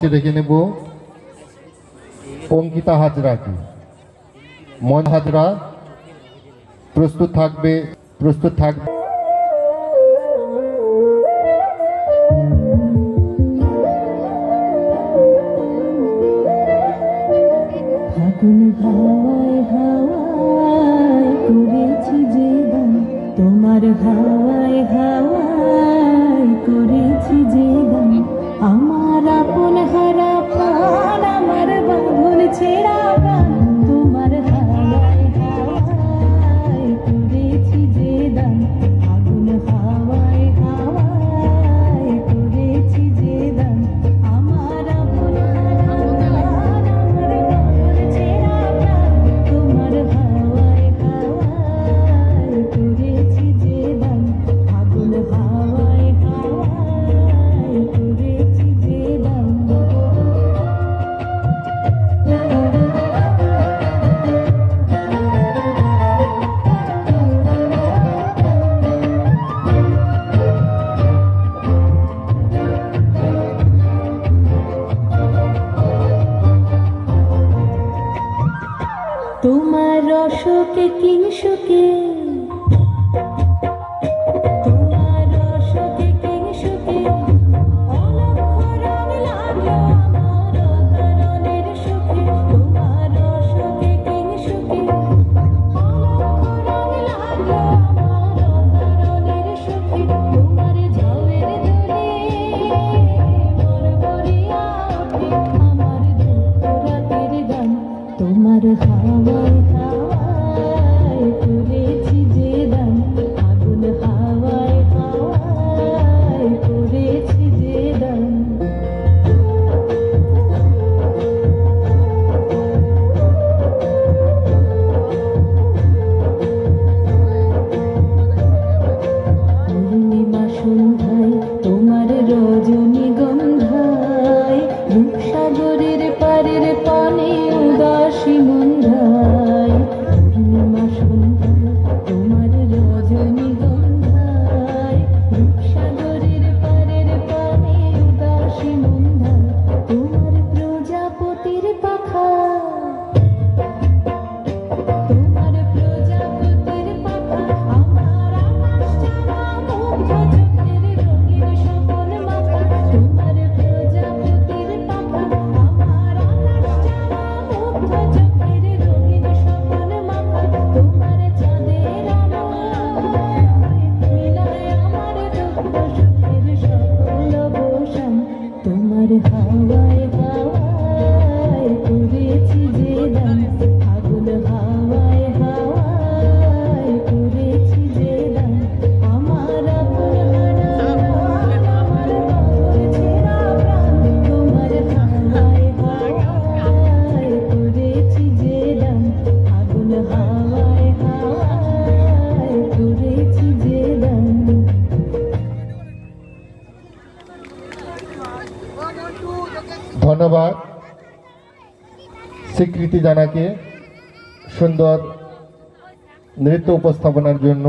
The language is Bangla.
ডেকে নেব অঙ্কিতা হাজরাকে। মন হাজরা প্রস্তুত থাকবে। ফাগুন হাওয়ায় হাওয়ায় করেছি যে গান, তোমার হাওয়ায় হাওয়ায় করেছি যে গান। আমার আপন হারা প্রাণ, আমার বাঁধন ছেঁড়া প্রাণ, তোমার হাওয়ায় হাওয়ায় করেছি যে গান। ফাগুন হাওয়ায় হাওয়ায় করেছি যে গান। আমার আপন হারা প্রাণ, আমার বাঁধন ছেঁড়া প্রাণ, তোমার হাওয়ায় হাওয়ায় করেছি যে গান। ফাগুন হাওয়ায় হাওয়ায় করেছি যে গান। তোমার রসকে কিংসুকে, তোমার রসকে কিংসুকে অলক্ষ রং লাগলো আমার অকারণের সুখে। তোমার রসকে কিংসুকে অলক্ষ রং লাগলো আমার অকারণের সুখে। তোমার ঝাউয়ের দোলে মন ভরিয়া ওঠে আমার দুঃখ রাতের গান। তোমার হাওয়ায় হাওয়ায় করেছি যে গান। ফাগুন হাওয়ায় হাওয়ায় করেছি যে গান। পূর্ণিমা সন্ধ্যায় তোমার রজনীগন্ধায়, রূপসাগরের পারের পানে উদাসী মন্ধায়। পূর্ণিমা সন্ধ্যায় তোমার রজনীগন্ধায়, রূপসাগরের পারের পানে উদাসী মন্ধায়। তোমার প্রজাপতির পাখা, তোমার প্রজাপতির পাখা আমার আকাশ ছাড়া মুগ্ধ চোখের রঙিন স্বপন মাখা। তোমার প্রজাপতির পাখা আমার আকাশ ছাড়া মুগ্ধ চোখের রঙিন স্বপন মাখা। তোমার চাঁদের আলোয় মিলায় আমার দুঃখ সুখের সকল অবসান। তোমার হাওয়ায় হাওয়ায় করেছি যে গান। ফাগুন হাওয়ায় হাওয়ায় করেছি যে গান। আমার আপন হারা প্রাণ, আমার বাঁধন ছেঁড়া প্রাণ, তোমার হাওয়ায় হাওয়ায় করেছি যে গান। ফাগুন হাওয়ায় হাওয়ায় করেছি যে গান। ধন্যবাদ স্বীকৃতি জানাকে সুন্দর নৃত্য উপস্থাপনার জন্য।